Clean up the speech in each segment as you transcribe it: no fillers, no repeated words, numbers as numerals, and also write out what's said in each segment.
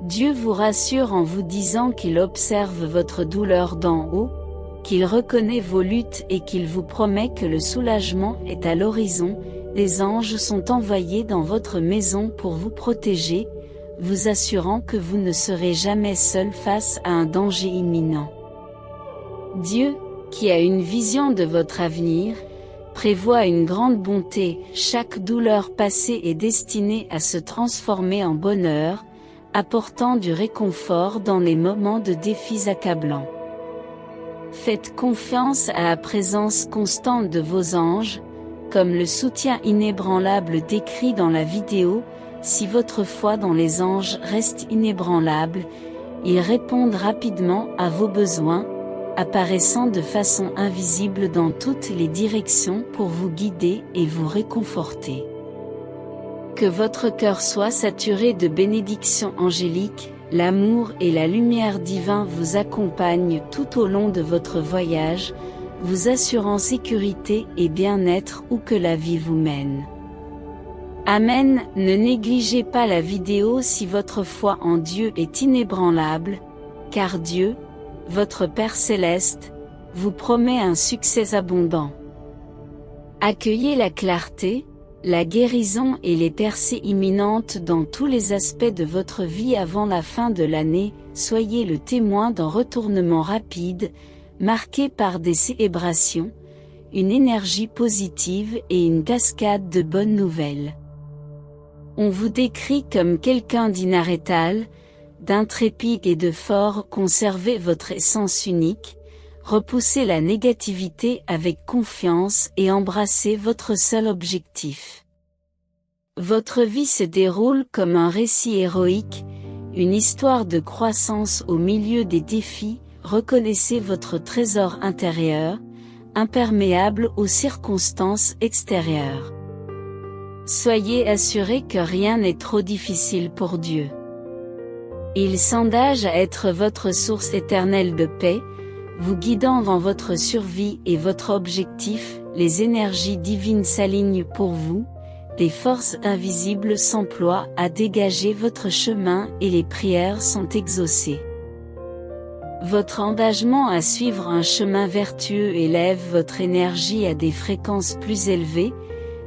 Dieu vous rassure en vous disant qu'il observe votre douleur d'en haut, qu'il reconnaît vos luttes et qu'il vous promet que le soulagement est à l'horizon. Les anges sont envoyés dans votre maison pour vous protéger, vous assurant que vous ne serez jamais seul face à un danger imminent. Dieu, qui a une vision de votre avenir, prévoit une grande bonté. Chaque douleur passée est destinée à se transformer en bonheur, apportant du réconfort dans les moments de défis accablants. Faites confiance à la présence constante de vos anges, comme le soutien inébranlable décrit dans la vidéo. Si votre foi dans les anges reste inébranlable, ils répondent rapidement à vos besoins, apparaissant de façon invisible dans toutes les directions pour vous guider et vous réconforter. Que votre cœur soit saturé de bénédictions angéliques, l'amour et la lumière divine vous accompagnent tout au long de votre voyage, vous assurant sécurité et bien-être où que la vie vous mène. Amen. Ne négligez pas la vidéo si votre foi en Dieu est inébranlable, car Dieu, votre Père céleste, vous promet un succès abondant. Accueillez la clarté, la guérison et les percées imminentes dans tous les aspects de votre vie avant la fin de l'année. Soyez le témoin d'un retournement rapide, marqué par des célébrations, une énergie positive et une cascade de bonnes nouvelles. On vous décrit comme quelqu'un d'inarrêtable, d'intrépide et de fort. Conservez votre essence unique, repoussez la négativité avec confiance et embrassez votre seul objectif. Votre vie se déroule comme un récit héroïque, une histoire de croissance au milieu des défis. Reconnaissez votre trésor intérieur, imperméable aux circonstances extérieures. Soyez assurés que rien n'est trop difficile pour Dieu. Il s'engage à être votre source éternelle de paix, vous guidant dans votre survie et votre objectif. Les énergies divines s'alignent pour vous, des forces invisibles s'emploient à dégager votre chemin et les prières sont exaucées. Votre engagement à suivre un chemin vertueux élève votre énergie à des fréquences plus élevées,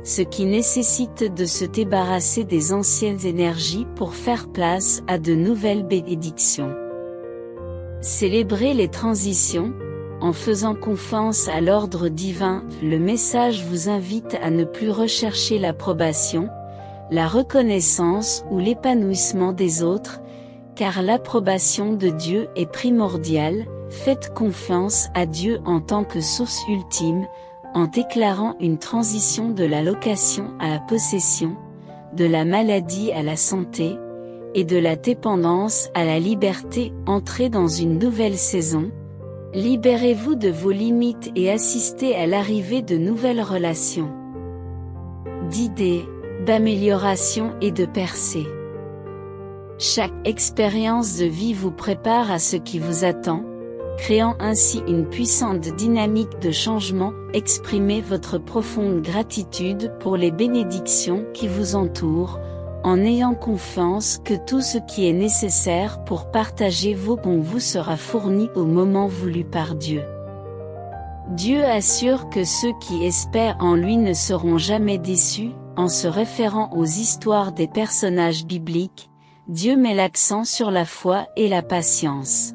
ce qui nécessite de se débarrasser des anciennes énergies pour faire place à de nouvelles bénédictions. Célébrez les transitions, en faisant confiance à l'ordre divin. Le message vous invite à ne plus rechercher l'approbation, la reconnaissance ou l'épanouissement des autres, car l'approbation de Dieu est primordiale. Faites confiance à Dieu en tant que source ultime, en déclarant une transition de la location à la possession, de la maladie à la santé, et de la dépendance à la liberté. Entrez dans une nouvelle saison, libérez-vous de vos limites et assistez à l'arrivée de nouvelles relations, d'idées, d'amélioration et de percées. Chaque expérience de vie vous prépare à ce qui vous attend, créant ainsi une puissante dynamique de changement. Exprimez votre profonde gratitude pour les bénédictions qui vous entourent, en ayant confiance que tout ce qui est nécessaire pour partager vos bons vous sera fourni au moment voulu par Dieu. Dieu assure que ceux qui espèrent en lui ne seront jamais déçus. En se référant aux histoires des personnages bibliques, Dieu met l'accent sur la foi et la patience.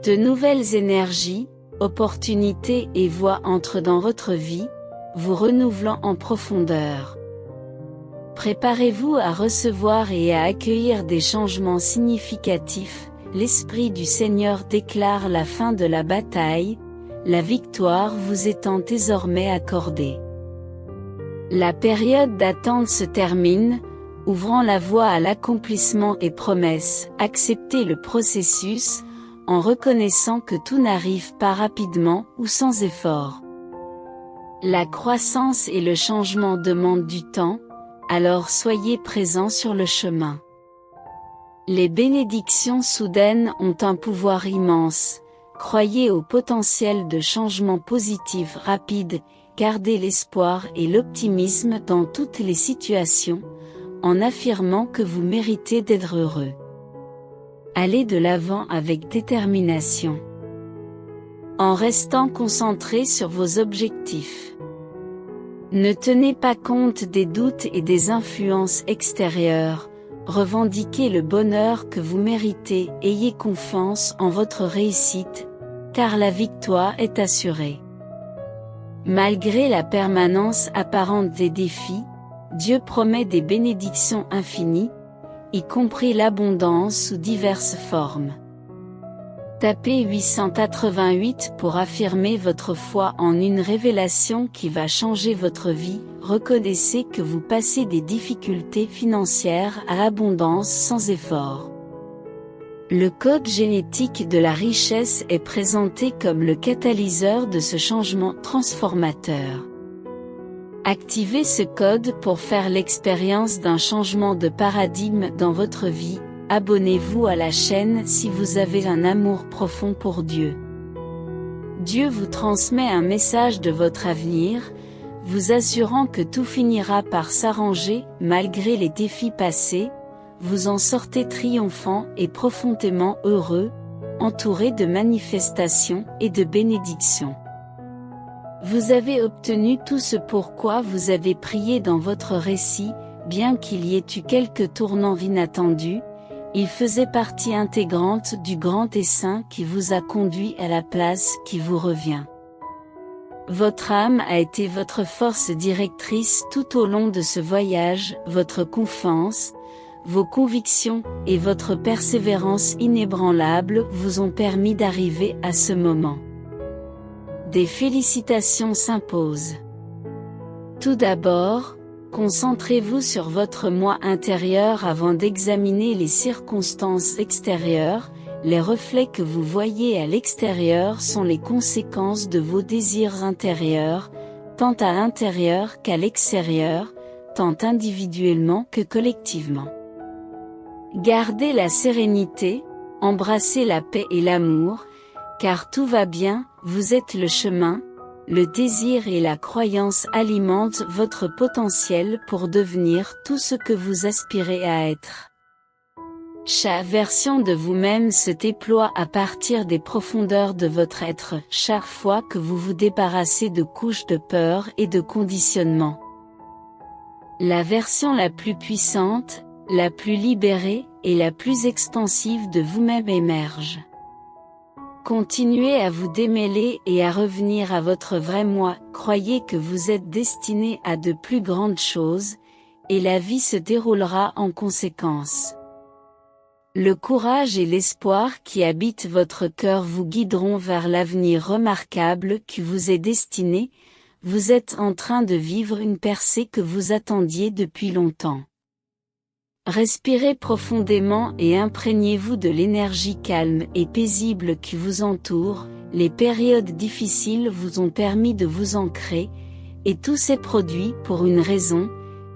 De nouvelles énergies, opportunités et voies entrent dans votre vie, vous renouvelant en profondeur. Préparez-vous à recevoir et à accueillir des changements significatifs. L'Esprit du Seigneur déclare la fin de la bataille, la victoire vous étant désormais accordée. La période d'attente se termine, ouvrant la voie à l'accomplissement et promesses. Acceptez le processus, en reconnaissant que tout n'arrive pas rapidement ou sans effort. La croissance et le changement demandent du temps, alors soyez présents sur le chemin. Les bénédictions soudaines ont un pouvoir immense. Croyez au potentiel de changement positif rapide, gardez l'espoir et l'optimisme dans toutes les situations, en affirmant que vous méritez d'être heureux. Allez de l'avant avec détermination, en restant concentré sur vos objectifs. Ne tenez pas compte des doutes et des influences extérieures, revendiquez le bonheur que vous méritez, ayez confiance en votre réussite, car la victoire est assurée. Malgré la permanence apparente des défis, Dieu promet des bénédictions infinies, y compris l'abondance sous diverses formes. Tapez 888 pour affirmer votre foi en une révélation qui va changer votre vie. Reconnaissez que vous passez des difficultés financières à l'abondance sans effort. Le code génétique de la richesse est présenté comme le catalyseur de ce changement transformateur. Activez ce code pour faire l'expérience d'un changement de paradigme dans votre vie. Abonnez-vous à la chaîne si vous avez un amour profond pour Dieu. Dieu vous transmet un message de votre avenir, vous assurant que tout finira par s'arranger malgré les défis passés. Vous en sortez triomphant et profondément heureux, entouré de manifestations et de bénédictions. Vous avez obtenu tout ce pourquoi vous avez prié dans votre récit, bien qu'il y ait eu quelques tournants inattendus. Il faisait partie intégrante du grand dessein qui vous a conduit à la place qui vous revient. Votre âme a été votre force directrice tout au long de ce voyage, votre confiance, vos convictions et votre persévérance inébranlable vous ont permis d'arriver à ce moment. Des félicitations s'imposent. Tout d'abord, concentrez-vous sur votre moi intérieur avant d'examiner les circonstances extérieures. Les reflets que vous voyez à l'extérieur sont les conséquences de vos désirs intérieurs, tant à l'intérieur qu'à l'extérieur, tant individuellement que collectivement. Gardez la sérénité, embrassez la paix et l'amour, car tout va bien, vous êtes le chemin. Le désir et la croyance alimentent votre potentiel pour devenir tout ce que vous aspirez à être. Chaque version de vous-même se déploie à partir des profondeurs de votre être, chaque fois que vous vous débarrassez de couches de peur et de conditionnement. La version la plus puissante, la plus libérée et la plus expansive de vous-même émerge. Continuez à vous démêler et à revenir à votre vrai moi, croyez que vous êtes destiné à de plus grandes choses, et la vie se déroulera en conséquence. Le courage et l'espoir qui habitent votre cœur vous guideront vers l'avenir remarquable qui vous est destiné. Vous êtes en train de vivre une percée que vous attendiez depuis longtemps. Respirez profondément et imprégnez-vous de l'énergie calme et paisible qui vous entoure. Les périodes difficiles vous ont permis de vous ancrer, et tout s'est produit pour une raison.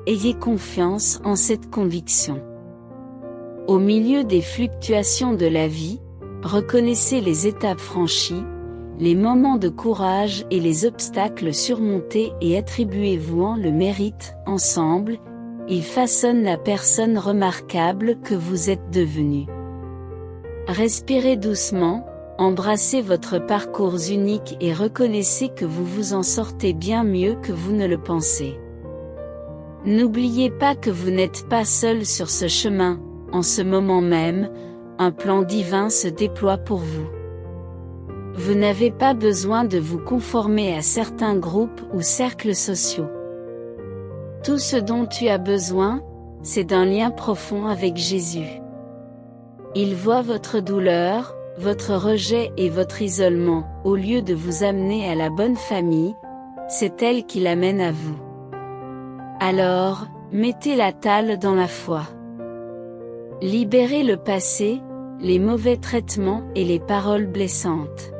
Ayez confiance en cette conviction. Au milieu des fluctuations de la vie, reconnaissez les étapes franchies, les moments de courage et les obstacles surmontés et attribuez-vous-en le mérite. Ensemble, ils façonnent la personne remarquable que vous êtes devenue. Respirez doucement, embrassez votre parcours unique et reconnaissez que vous vous en sortez bien mieux que vous ne le pensez. N'oubliez pas que vous n'êtes pas seul sur ce chemin. En ce moment même, un plan divin se déploie pour vous. Vous n'avez pas besoin de vous conformer à certains groupes ou cercles sociaux. Tout ce dont tu as besoin, c'est d'un lien profond avec Jésus. Il voit votre douleur, votre rejet et votre isolement. Au lieu de vous amener à la bonne famille, c'est elle qui l'amène à vous. Alors, mettez la tâle dans la foi. Libérez le passé, les mauvais traitements et les paroles blessantes.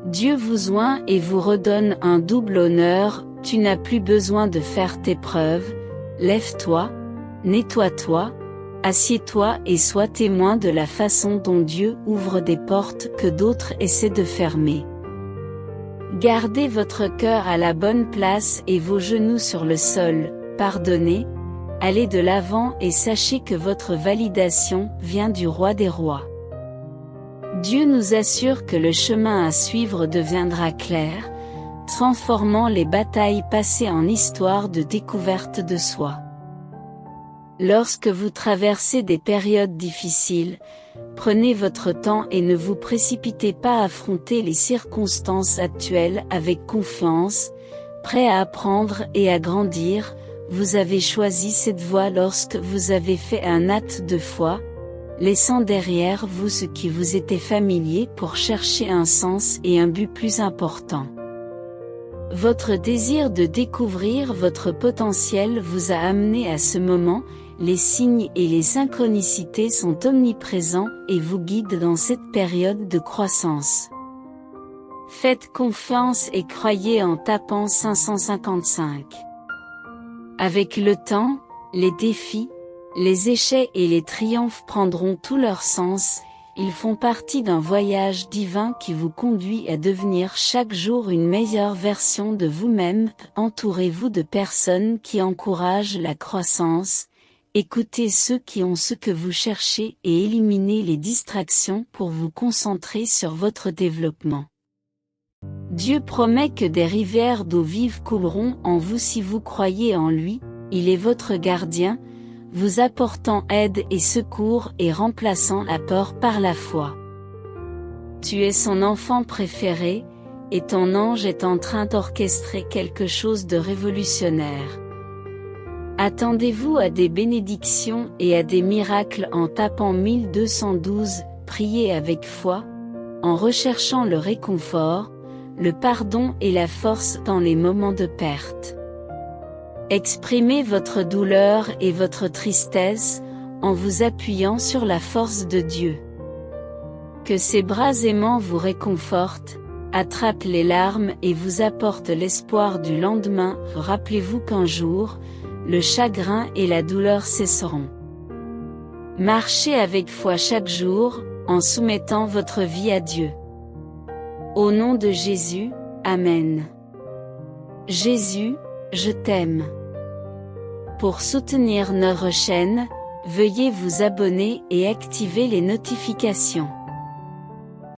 Dieu vous oint et vous redonne un double honneur. Tu n'as plus besoin de faire tes preuves. Lève-toi, nettoie-toi, assieds-toi et sois témoin de la façon dont Dieu ouvre des portes que d'autres essaient de fermer. Gardez votre cœur à la bonne place et vos genoux sur le sol. Pardonnez, allez de l'avant et sachez que votre validation vient du Roi des Rois. Dieu nous assure que le chemin à suivre deviendra clair, transformant les batailles passées en histoire de découverte de soi. Lorsque vous traversez des périodes difficiles, prenez votre temps et ne vous précipitez pas à affronter les circonstances actuelles avec confiance, prêt à apprendre et à grandir. Vous avez choisi cette voie lorsque vous avez fait un acte de foi, laissant derrière vous ce qui vous était familier pour chercher un sens et un but plus important. Votre désir de découvrir votre potentiel vous a amené à ce moment. Les signes et les synchronicités sont omniprésents et vous guident dans cette période de croissance. Faites confiance et croyez en tapant 555. Avec le temps, les défis, les échecs et les triomphes prendront tout leur sens, ils font partie d'un voyage divin qui vous conduit à devenir chaque jour une meilleure version de vous-même. Entourez-vous de personnes qui encouragent la croissance. Écoutez ceux qui ont ce que vous cherchez et éliminez les distractions pour vous concentrer sur votre développement. Dieu promet que des rivières d'eau vive couleront en vous si vous croyez en lui, il est votre gardien, vous apportant aide et secours et remplaçant la peur par la foi. Tu es son enfant préféré, et ton ange est en train d'orchestrer quelque chose de révolutionnaire. Attendez-vous à des bénédictions et à des miracles en tapant 1212, priez avec foi, en recherchant le réconfort, le pardon et la force dans les moments de perte. Exprimez votre douleur et votre tristesse, en vous appuyant sur la force de Dieu. Que ses bras aimants vous réconfortent, attrapent les larmes et vous apportent l'espoir du lendemain. Rappelez-vous qu'un jour, le chagrin et la douleur cesseront. Marchez avec foi chaque jour, en soumettant votre vie à Dieu. Au nom de Jésus, Amen. Jésus, je t'aime. Pour soutenir notre chaîne, veuillez vous abonner et activer les notifications.